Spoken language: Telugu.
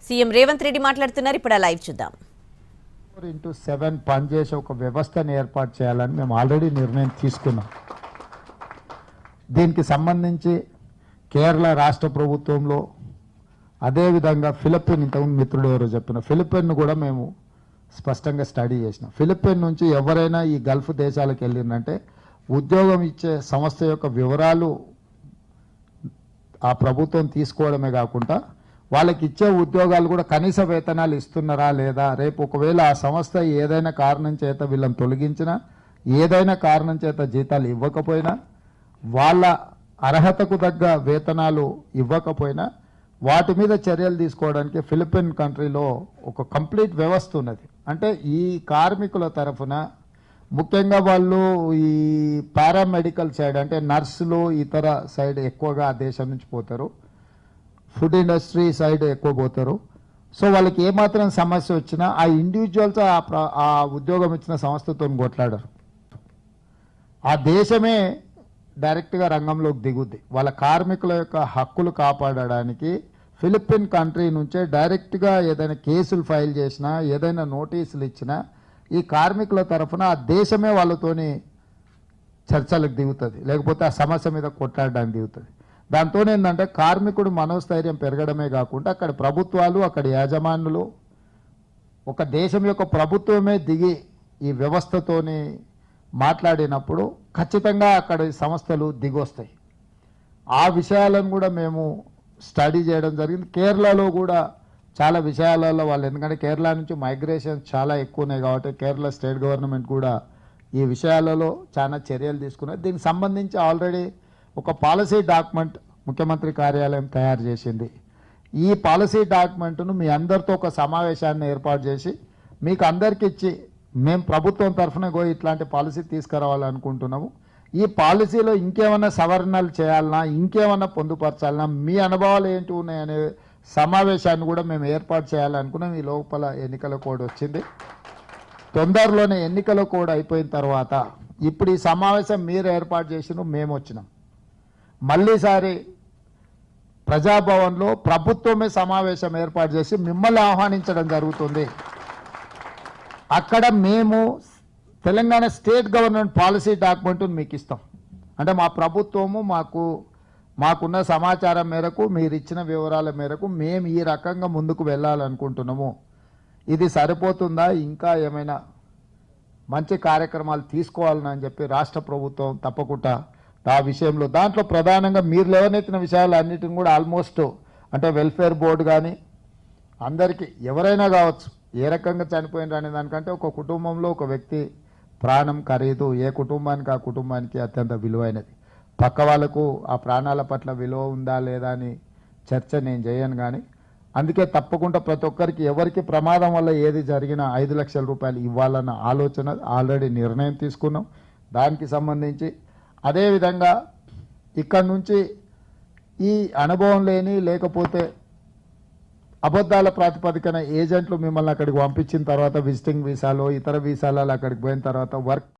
సీఎం రేవంత్ రెడ్డి మాట్లాడుతున్నారు. ఇప్పుడు లైవ్ చూద్దాం. 4x7 పనిచేసే ఒక వ్యవస్థను ఏర్పాటు చేయాలని మేము ఆల్రెడీ నిర్ణయం తీసుకున్నాం. దీనికి సంబంధించి కేరళ రాష్ట్ర ప్రభుత్వంలో అదేవిధంగా ఫిలిప్పైన్, ఇంతకుముందు మిత్రుడు ఎవరో చెప్పిన ఫిలిప్పైన్ కూడా మేము స్పష్టంగా స్టడీ చేసినాం. ఫిలిప్పైన్ నుంచి ఎవరైనా ఈ గల్ఫ్ దేశాలకు వెళ్ళిందంటే ఉద్యోగం ఇచ్చే సంస్థ యొక్క వివరాలు ఆ ప్రభుత్వం తీసుకోవడమే కాకుండా వాళ్ళకి ఇచ్చే ఉద్యోగాలు కూడా కనీస వేతనాలు ఇస్తున్నారా లేదా, రేపు ఒకవేళ ఆ సంస్థ ఏదైనా కారణం చేత వీళ్ళని తొలగించినా, ఏదైనా కారణం చేత జీతాలు ఇవ్వకపోయినా, వాళ్ళ అర్హతకు తగ్గ వేతనాలు ఇవ్వకపోయినా వాటి మీద చర్యలు తీసుకోవడానికి ఫిలిప్పైన్ కంట్రీలో ఒక కంప్లీట్ వ్యవస్థ ఉన్నది. అంటే ఈ కార్మికుల తరఫున ముఖ్యంగా వాళ్ళు ఈ పారామెడికల్ సైడ్ అంటే నర్సులు ఇతర సైడ్ ఎక్కువగా ఆ దేశం నుంచి పోతారు, ఫుడ్ ఇండస్ట్రీ సైడ్ ఎక్కువ పోతారు. సో వాళ్ళకి ఏమాత్రం సమస్య వచ్చినా ఆ ఇండివిజువల్స్ ఆ ఉద్యోగం ఇచ్చిన సంస్థతో కొట్లాడరు. ఆ దేశమే డైరెక్ట్గా రంగంలోకి దిగుద్ది. వాళ్ళ కార్మికుల యొక్క హక్కులు కాపాడడానికి ఫిలిప్పైన్ కంట్రీ నుంచే డైరెక్ట్గా ఏదైనా కేసులు ఫైల్ చేసినా, ఏదైనా నోటీసులు ఇచ్చినా ఈ కార్మికుల తరఫున ఆ దేశమే వాళ్ళతోని చర్చలకు దిగుతుంది, లేకపోతే ఆ సమస్య మీద కొట్లాడడానికి దిగుతుంది. దాంతో ఏంటంటే కార్మికుడు మనోస్థైర్యం పెరగడమే కాకుండా అక్కడ ప్రభుత్వాలు, అక్కడ యాజమానులు, ఒక దేశం యొక్క ప్రభుత్వమే దిగి ఈ వ్యవస్థతోని మాట్లాడినప్పుడు ఖచ్చితంగా అక్కడ సంస్థలు దిగొస్తాయి. ఆ విషయాలను కూడా మేము స్టడీ చేయడం జరిగింది. కేరళలో కూడా చాలా విషయాలలో వాళ్ళు, ఎందుకంటే కేరళ నుంచి మైగ్రేషన్ చాలా ఎక్కువనే కాబట్టి కేరళ స్టేట్ గవర్నమెంట్ కూడా ఈ విషయాలలో చాలా చర్యలు తీసుకున్నారు. దీనికి సంబంధించి ఆల్రెడీ ఒక పాలసీ డాక్యుమెంట్ ముఖ్యమంత్రి కార్యాలయం తయారు చేసింది. ఈ పాలసీ డాక్యుమెంట్ను మీ అందరితో ఒక సమావేశాన్ని ఏర్పాటు చేసి మీకు అందరికి ఇచ్చి, మేము ప్రభుత్వం తరఫున ఇట్లాంటి పాలసీ తీసుకురావాలనుకుంటున్నాము, ఈ పాలసీలో ఇంకేమన్నా సవరణలు చేయాలన్నా, ఇంకేమన్నా పొందుపరచాలన్నా, మీ అనుభవాలు ఏంటి ఉన్నాయనే సమావేశాన్ని కూడా మేము ఏర్పాటు చేయాలనుకున్నాం. ఈ లోపల ఎన్నికల కోడ్ వచ్చింది. తొందరలోనే ఎన్నికల కోడ్ అయిపోయిన తర్వాత ఇప్పుడు ఈ సమావేశం మీరు ఏర్పాటు చేసిన మేము వచ్చినాం. మళ్ళీసారి ప్రజాభవన్లో ప్రభుత్వమే సమావేశం ఏర్పాటు చేసి మిమ్మల్ని ఆహ్వానించడం జరుగుతుంది. అక్కడ మేము తెలంగాణ స్టేట్ గవర్నమెంట్ పాలసీ డాక్యుమెంట్ను మీకు ఇస్తాం. అంటే మా ప్రభుత్వము మాకున్న సమాచారం మేరకు, మీరు ఇచ్చిన వివరాల మేరకు మేము ఈ రకంగా ముందుకు వెళ్ళాలనుకుంటున్నాము. ఇది సరిపోతుందా, ఇంకా ఏమైనా మంచి కార్యక్రమాలు తీసుకోవాలని చెప్పి రాష్ట్ర ప్రభుత్వం తప్పకుండా ఆ విషయంలో, దాంట్లో ప్రధానంగా మీరు లేవనెత్తిన విషయాలు అన్నిటిని కూడా ఆల్మోస్ట్ అంటే వెల్ఫేర్ బోర్డు కానీ అందరికీ ఎవరైనా కావచ్చు, ఏ రకంగా చనిపోయినారు అనే దానికంటే ఒక కుటుంబంలో ఒక వ్యక్తి ప్రాణం ఖరీదు ఏ కుటుంబానికి ఆ కుటుంబానికి అత్యంత విలువైనది. పక్క వాళ్ళకు ఆ ప్రాణాల పట్ల విలువ ఉందా లేదా అని చర్చ నేను చేయను. కానీ అందుకే తప్పకుండా ప్రతి ఒక్కరికి ఎవరికి ప్రమాదం వల్ల ఏది జరిగినా 5 లక్షల రూపాయలు ఇవ్వాలన్న ఆలోచన ఆల్రెడీ నిర్ణయం తీసుకున్నాం. దానికి సంబంధించి అదేవిధంగా ఇక్కడి నుంచి ఈ అనుభవం లేని, లేకపోతే అబద్ధాల ప్రాతిపదికన ఏజెంట్లు మిమ్మల్ని అక్కడికి పంపించిన తర్వాత విజిటింగ్ వీసాలో ఇతర వీసాలలో అక్కడికి పోయిన తర్వాత వర్క్